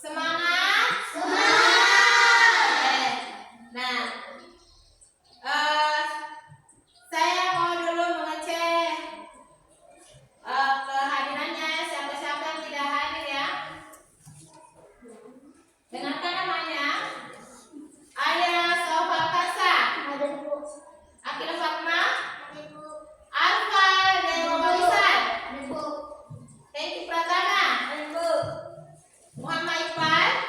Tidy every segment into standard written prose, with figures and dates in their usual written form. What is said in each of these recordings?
Semangat. Semangat. Nah, saya mau dulu mengecek kehadirannya siapa-siapa yang tidak hadir ya. Dengarkan namanya. Ayah Sofa Kasa. Ada Bu. Akila Fatma. Ada Bu. Alfa Dewa Barisan. Ada Bu. Thank Pratama. Ada Bu. Muhammad Iqbal.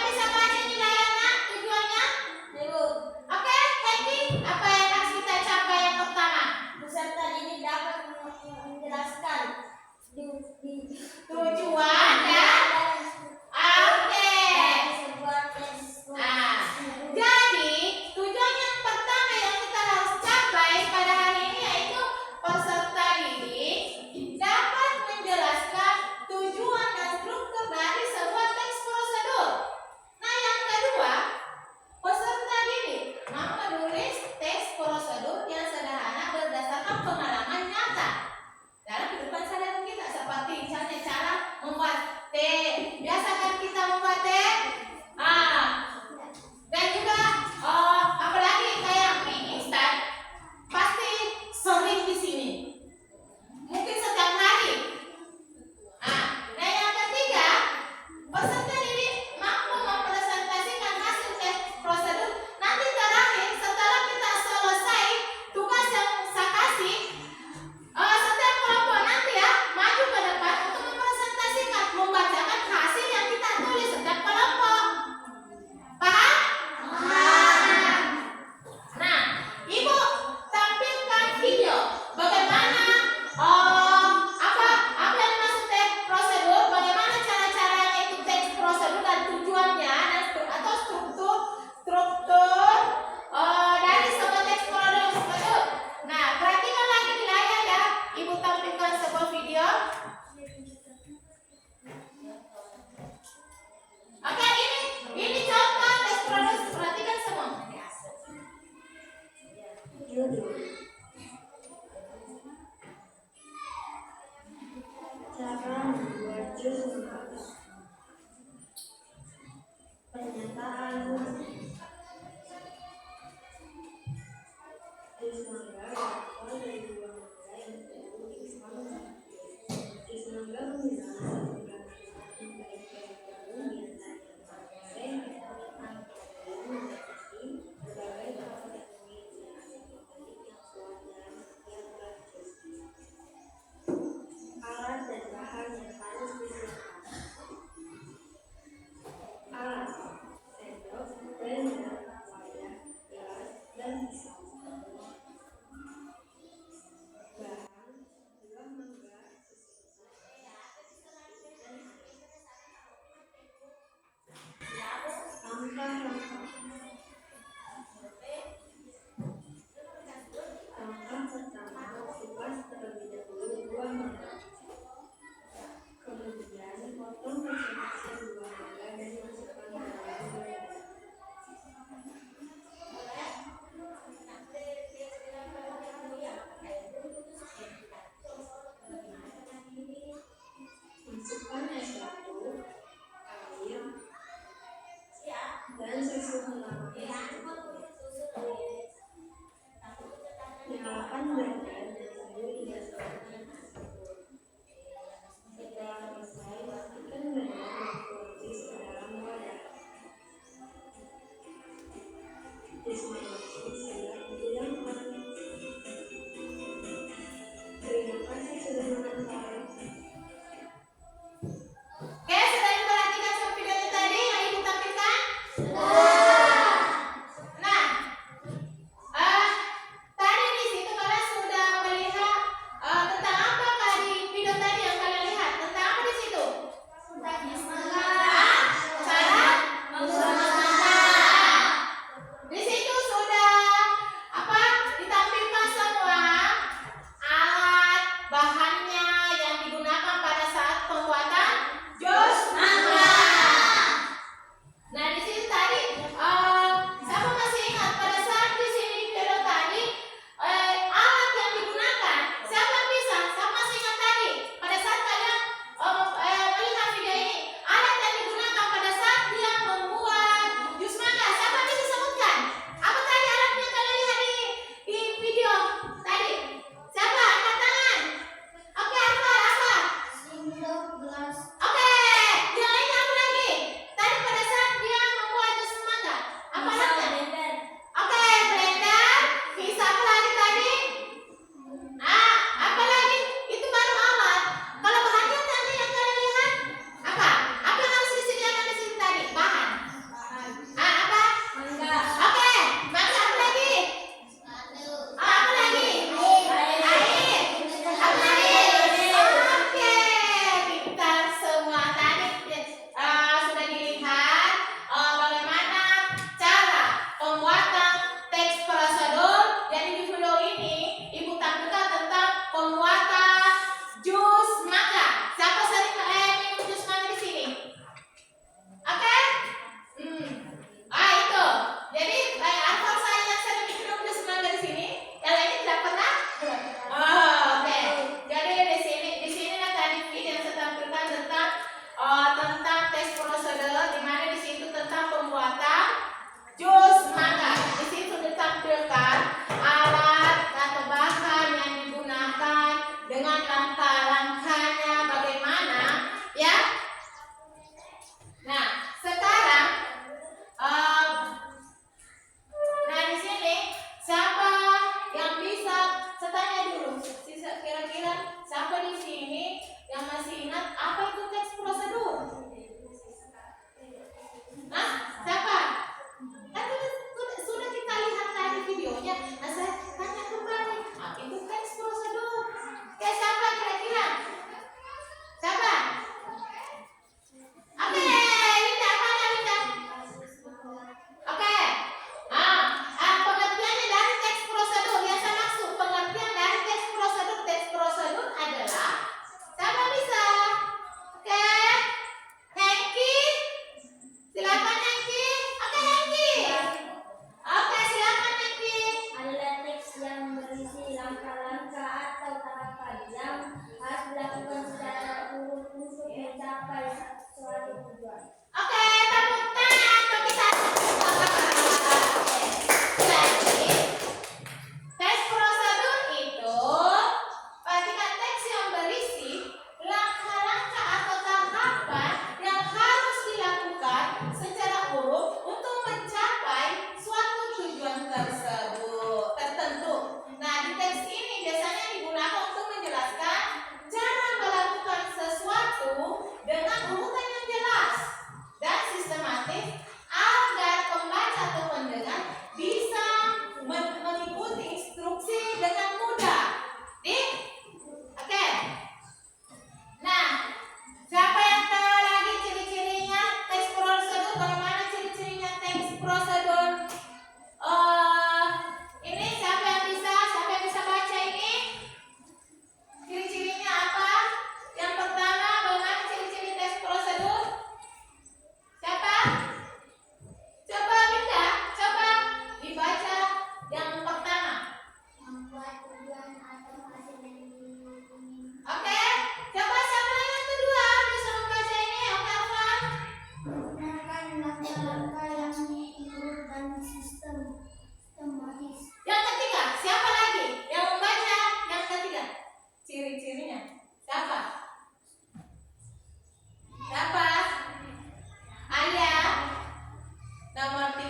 bisa baca nilainya tujuannya? Oke, Hendy, apa yang harus kita capai yang pertama? Peserta ini dapat menjelaskan Tujuan dan oke. sebuah tes. Jadi tujuan yang pertama yang kita harus capai pada hari ini yaitu peserta didik dapat menjelaskan tujuan dan struktur dari sebuah teks prosedur. Nah, yang kedua, peserta didik mampu menulis teks prosedur yang sederhana berdasarkan pengalaman nyata dalam kehidupan sehari-hari kita, seperti misalnya cara membuat teh. Biasakan kita membuat teh. Dan juga apalagi kayak mie instan pasti sering di sini. Mungkin setiap hari. Nah, yang ketiga, peserta didik mampu mempresentasikan hasil tes prosedur. Nanti terakhir setelah kita selesai tugas yang saya kasih, setiap kelompok nanti ya maju ke depan untuk mempresentasikan, membacakan hasil yang kita tulis setiap kelompok. Paham? Nah, Ibu tampilkan video bagaimana apa yang dimaksud teks prosedur, bagaimana cara-caranya itu teks prosedur dan tujuannya dan atau struktur dari sebuah teks prosedur. Nah, perhatikan lagi di layar ya. Ibu tampilkan sebuah video. Oke, ini contoh teks prosedur. Perhatikan semua. Judul. Cara membuat jus manggis. Pernyataan jus mangga berasal dari buah mangga yang tumbuh di Jepang. Jus mangga menggunakan satu bahan baik dari jagung diantaranya mangga, memiliki berbagai proses pengujian yang kuat dalam setiap gelas jus. Alat dan bahan yang harus disiapkan. Alat: sendok, blender, wadah, gelas, dan pisau. Bahan: buah mangga, susu dan air. Langkah-langkah. Langkah pertama, kupas terlebih dahulu buah mangga. Kemudian potong kecil-kecil buah mangga dan masukkan ke dalam blender. Masukkan es batu, air, dan susu selama nyalakan blender dan tunggu hingga setengah tersebut. Setelah selesai, pastikan blender membuat jus ke dalam wadah. Jus manggis siap dihidangkan. Terima kasih sudah menonton. Oke, sudah diperhatikan semua videonya tadi yang Ibu tampilkan? Nah, tadi di situ kalian sudah melihat tentang apa di video tadi yang kalian lihat? Tentang apa di situ? Cara membuat mangga. Di situ sudah ditampilkan semua alat bahannya yang digunakan pada saat pembuatan jus mangga. Nah, di situ tadi Silakan Nengki. Oke Nengki. Oke silakan Nengki. Adalah teks yang berisi langkah-langkah atau tahapan yang harus dilakukan secara urut untuk mencapai suatu tujuan. Oke, tepuk tangan bagi satu. Jadi, tes prosedur itu perhatikan teks yang berisi langkah-langkah atau tahapan yang harus dilakukan secara urut untuk mencapai suatu tujuan tertentu. Nah, di teks ini biasanya digunakan untuk menjelaskan cara melakukan sesuatu dengan urutan yang jelas dan sistematis agar pembaca atau pendengar bisa mengikuti instruksi dengan mudah. Oke. Nah, siapa yang tahu lagi ciri-cirinya teks prosedur? Bagaimana ciri-cirinya teks prosedur? Ini siapa yang bisa baca ini? Ciri-cirinya apa? Yang pertama, bagaimana ciri-ciri teks prosedur? Siapa? Coba Binda, coba dibaca yang pertama. Membuat tujuan atau hasil yang diinginkan. Oke, coba siapa lagi yang kedua bisa membaca ini? Oke, Afan. Menggunakan langkah-langkah yang diurut dan sistematis. Yang ketiga, siapa lagi yang membaca yang ketiga? Ciri-cirinya. Siapa? Siapa? Ayah. Nomor 3.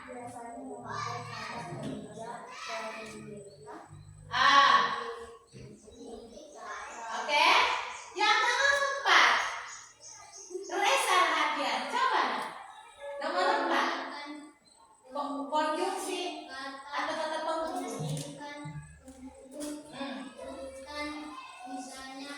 Biasanya memakai kata kerja dari desa. Oke. Yang keempat, Resa Hadian. Coba. Nomor 4. Konjungsi atau kata penghubung. Misalnya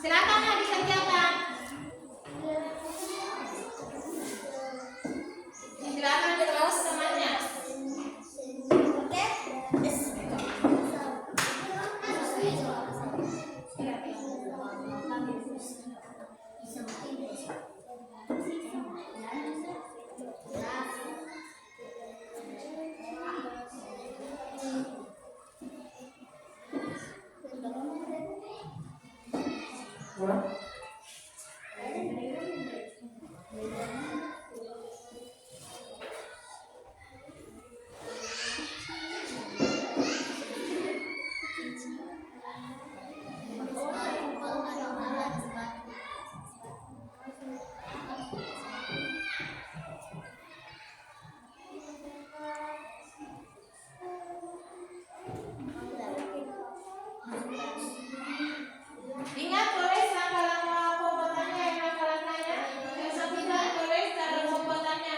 Silakan ya dikerjakan. Silakan terus temannya. Ingat tulis langkah-langkah pembuatannya, langkah-langkahnya. Besok kita tulis cara pembuatannya.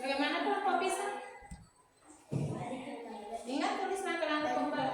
Bagaimana kelompok pisah? Ingat tulis langkah-langkah pembuatan.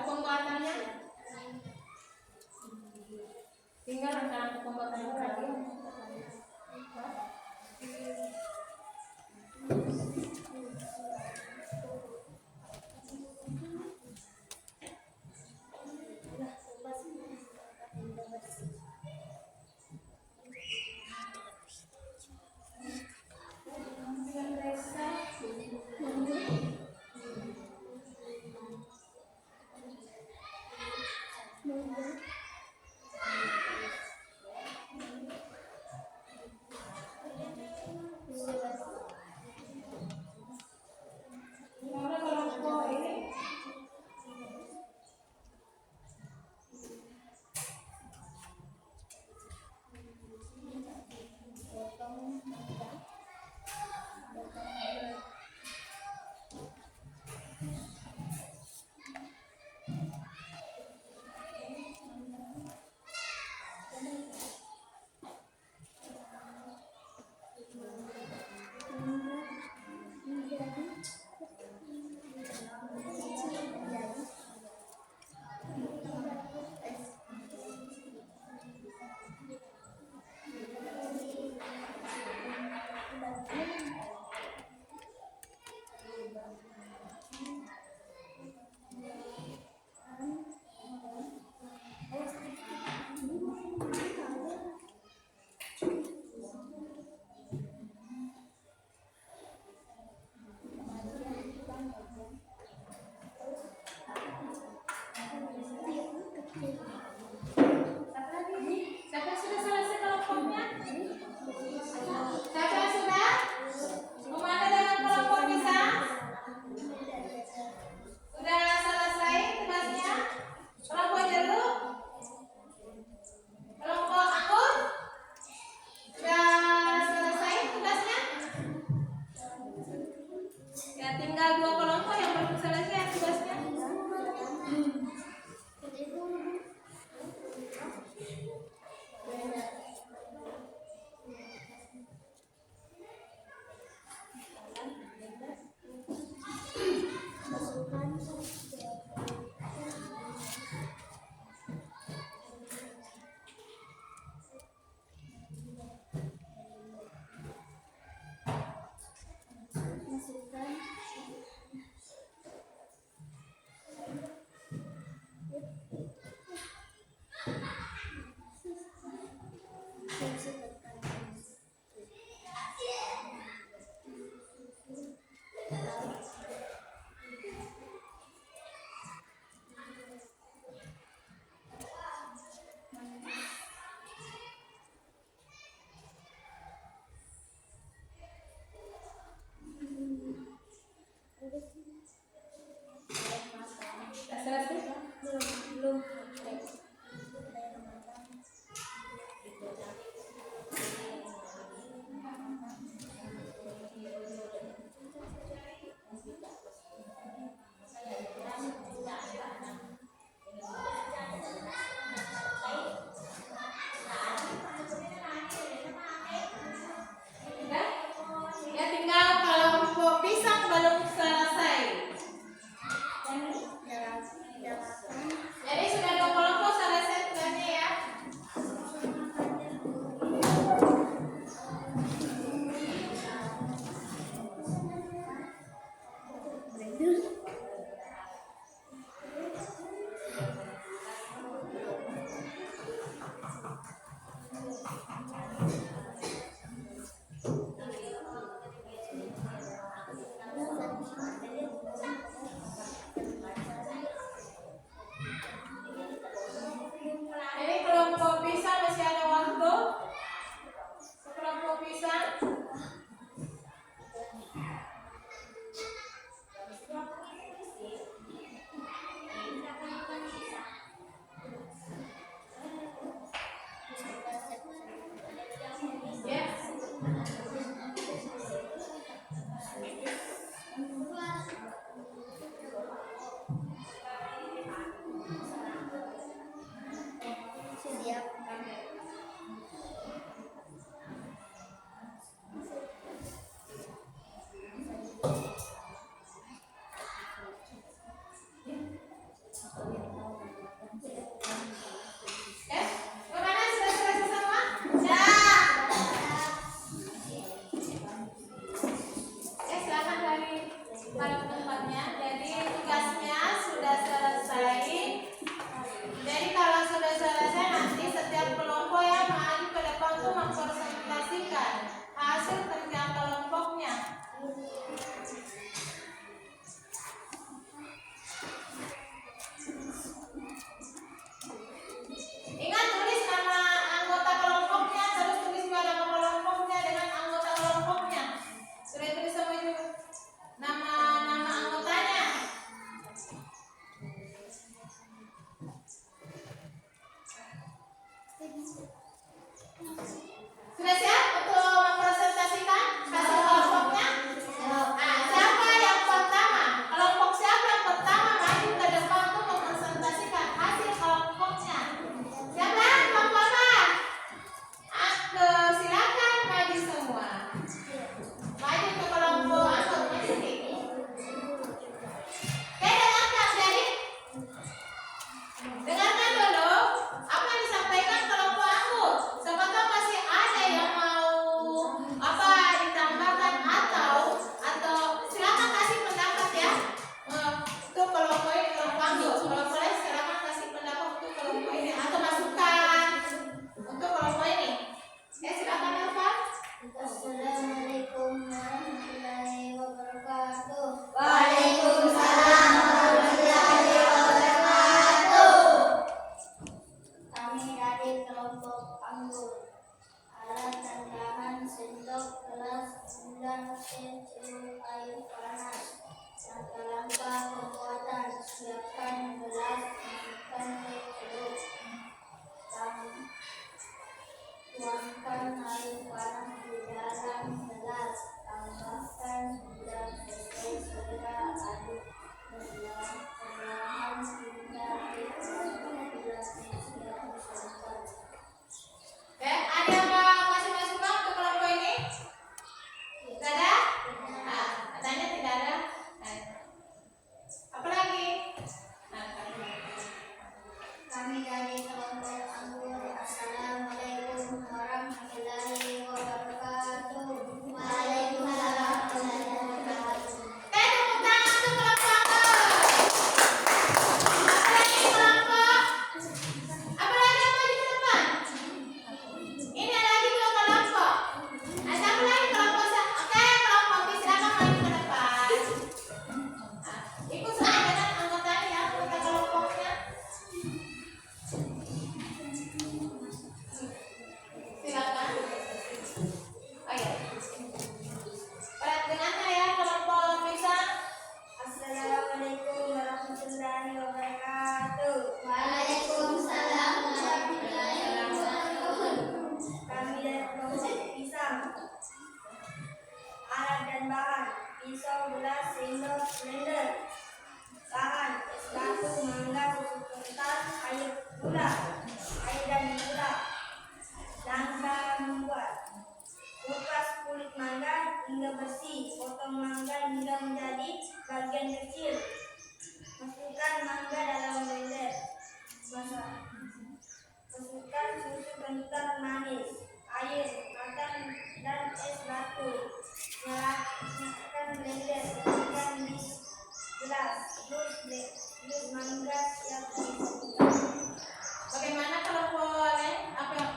Bagaimana kalau boleh apa tuh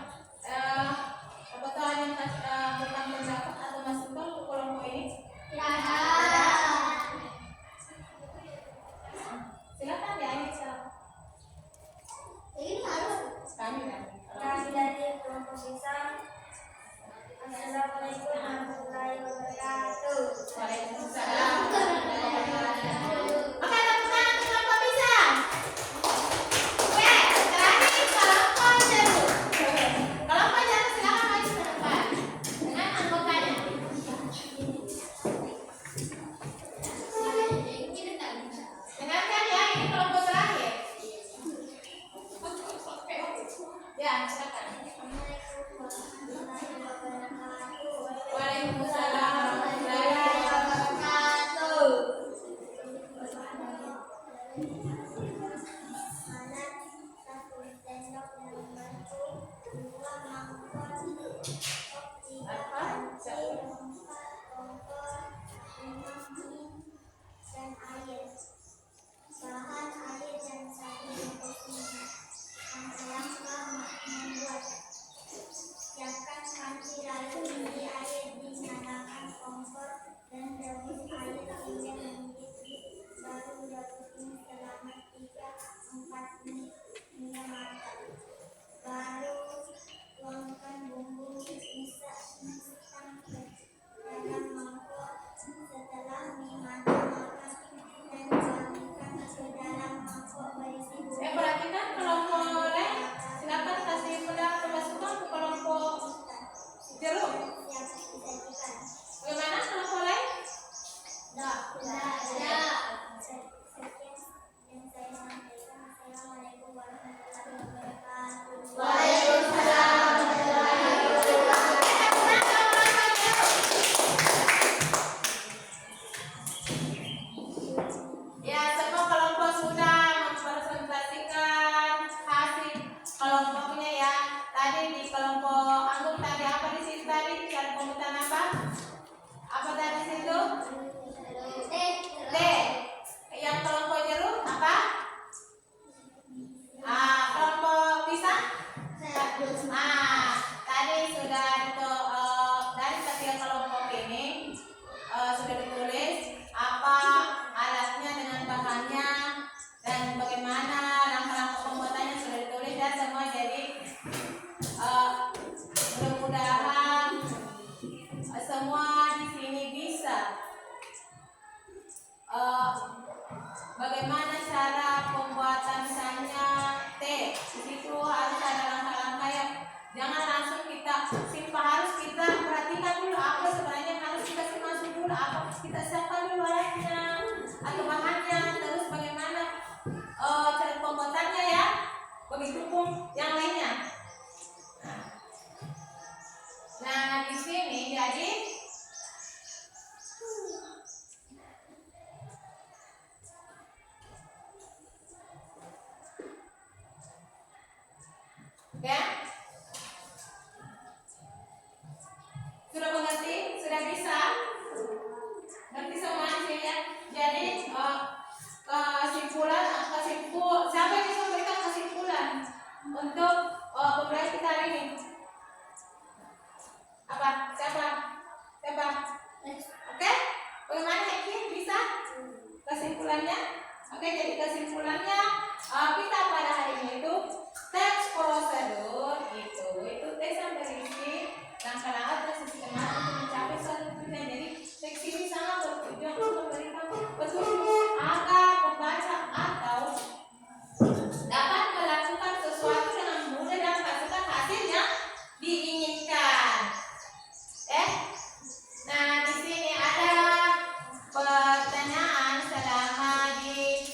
yang tentang pendapat atau masukan untuk kelompok ini? Silakan ya, ini kami kan. Assalamualaikum warahmatullahi wabarakatuh. Waalaikumsalam warahmatullahi wabarakatuh. Oke, tepuk tangan untuk kelompok bisa. Oke, terakhir kelompok jeruk. Kelompok jeruk silakan maju ke depan dengan anggotanya. Dengarkan ya, ini kelompok terakhir. Ya, silakan. Waalaikumsalam warahmatullahi wabarakatuh. Bahan air dan sabun kopinya. Langkah-langkah membuat. Siapkan panci lalu isi air, dinyalakan kompor dan rebus air hingga mendidih. Baru rebus selama 3-4 menit hingga matang. Baru tuangkan bumbu, masukkan ke dalam mangkok. Setelah mie matang, dan tuangkan ke dalam mangkok berisi bumbu. Perhatikan kelompok lain. Silakan kasih pendapat atau masukan ke kelompok jeruk. Bagaimana kelompok lain? Assalamualaikum warahmatullahi wabarakatuh. Waalaikumsalam warahmatullahi wabarakatuh. Ya, semua kelompok sudah mempresentasikan hasil kelompoknya ya. Tadi di kelompok anggur tadi apa di situ tadi? Cara pemutaran apa? Apa tadi situ? D. Yang kelompok jeruk apa? Kelompok pisang? Tadi sudah dari ketiga kelompok ini sudah ditulis apa alatnya dengan bahannya dan bagaimana langkah-langkah pembuatannya sudah ditulis dan semua. Jadi mudah-mudahan semua di sini bisa bagaimana cara pembuatan misalnya teh. Di situ harus ada langkah-langkah ya. Jangan langsung kita simpah, harus kita perhatikan dulu apa sebenarnya harus kita masuk dulu, apa kita siapkan dulu alatnya atau bahannya, terus bagaimana cara pembuatannya ya. Begitupun yang lainnya. Nah, di sini jadi ya. Sudah mengerti? Sudah bisa? Ngerti semua ya? Jadi siapa yang bisa memberikan kesimpulan untuk pembelajaran kita hari ini? Apa? Siapa? Oke? Bagaimana Heki? Bisa? Kesimpulannya? Oke, jadi kesimpulannya kita pada hari ini itu teks prosedur itu teks yang berisi langkah-langkah dan sistematik untuk mencapai suatu tujuan. Jadi teks ini sangat bertujuan untuk memberikan petunjuk agar pembaca atau dapat melakukan sesuatu dengan mudah dan menghasilkan hasil yang diinginkan. Nah, di sini ada pertanyaan selama di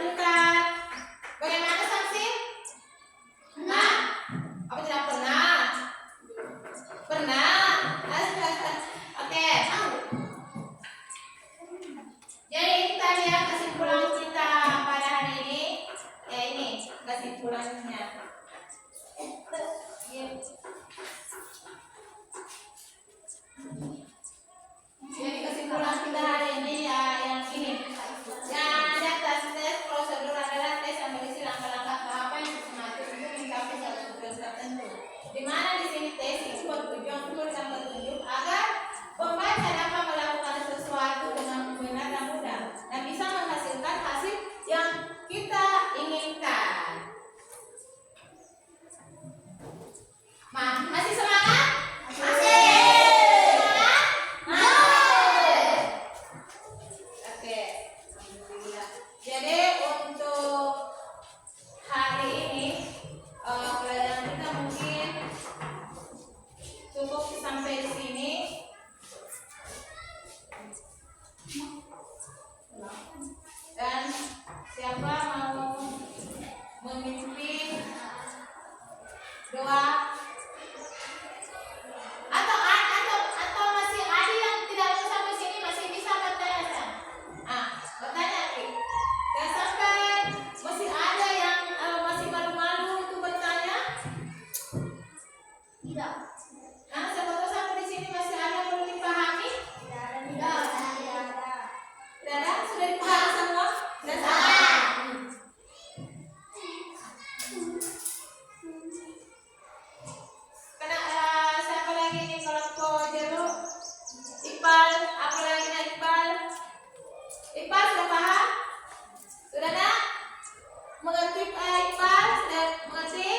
mengajukan. Bagaimana sanksi? Nah, apa tidak pernah? Pernah. Oke, mau. Jadi kita lihat kesimpulan kita pada hari ini. Ya ini kesimpulannya. Jadi kesimpulan kita hari ini ya yang ini. Yang ada tes prosedur adalah tes yang berisi langkah-langkah tahapan yang sistematis untuk mencapai suatu tujuan tertentu. Di mana di sini tes itu bertujuan untuk dan petunjuk agar pembaca dapat melakukan sesuatu dengan benar dan mudah dan bisa menghasilkan hasil yang kita inginkan. Masih semangat? Masih. Semangat? Masih. Oke. Alhamdulillah. Jadi untuk hari ini pelajaran kita mungkin cukup sampai di sini. Dan siapa mau memimpin doa atau masih ada yang tidak mau sampai sini masih bisa bertanya kan? Bertanya Ki. Dan sampai masih ada yang masih malu-malu untuk bertanya? Tidak. Siapa tahu sampai di sini masih ada yang perlu dipahami? Tidak ada. Tidak ada? Sudah dipahami semua? Sudah sama? Siapa lagi nih kelompok jeruk? Iqbal, apa lagi nih Iqbal? Iqbal sudah paham? Sudah ada? Mengerti Iqbal? Sudah mengerti?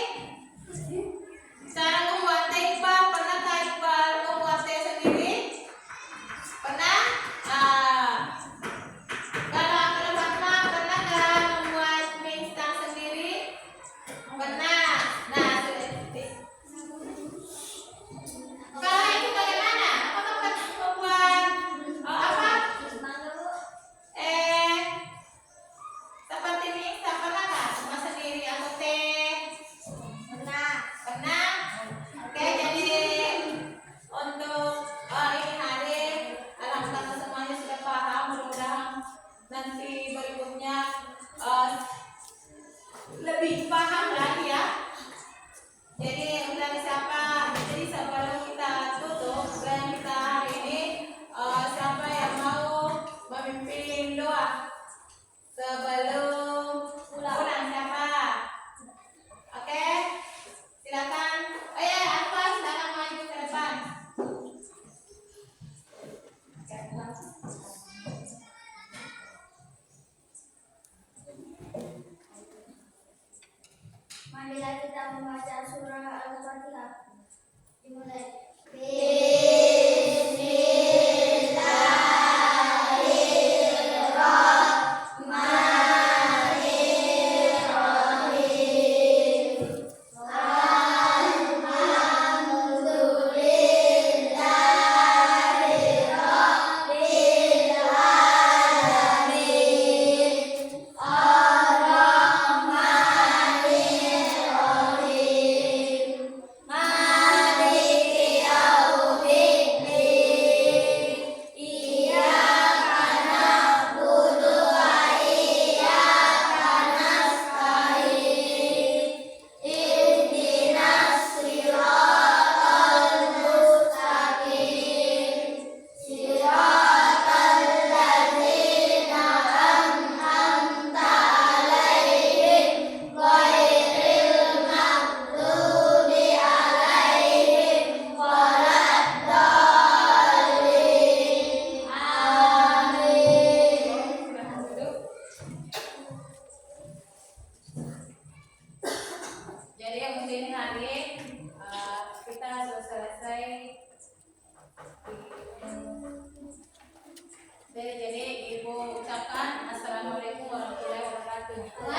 Cara membuat teh Iqbal, pernahkah Iqbal membuat teh sendiri? Pernah? Kalau Fatma pernah nggak membuat mie instan sendiri? Pernah. Nah, sudah. Kalau itu bagaimana? Apakah pernah membuat apa? Seperti mie instan pernah nggak? Membuat sendiri atau teh? Pernah. Pernah? Oke, jadi untuk ini hari alhamdulillah semuanya sudah paham. Mudah-mudahan nanti berikutnya lebih paham lagi ya. Jadi dari siapa? Jadi sebelum kita tutup dan kita hari ini siapa yang mau memimpin doa sebelum pulang siapa? Oke, silakan. Apa silakan maju ke depan. Marilah kita membaca surah Al-Fatihah. Dimulai. Jadi yang ini hari kita sudah selesai. Jadi ibu ucapkan assalamualaikum warahmatullahi wabarakatuh.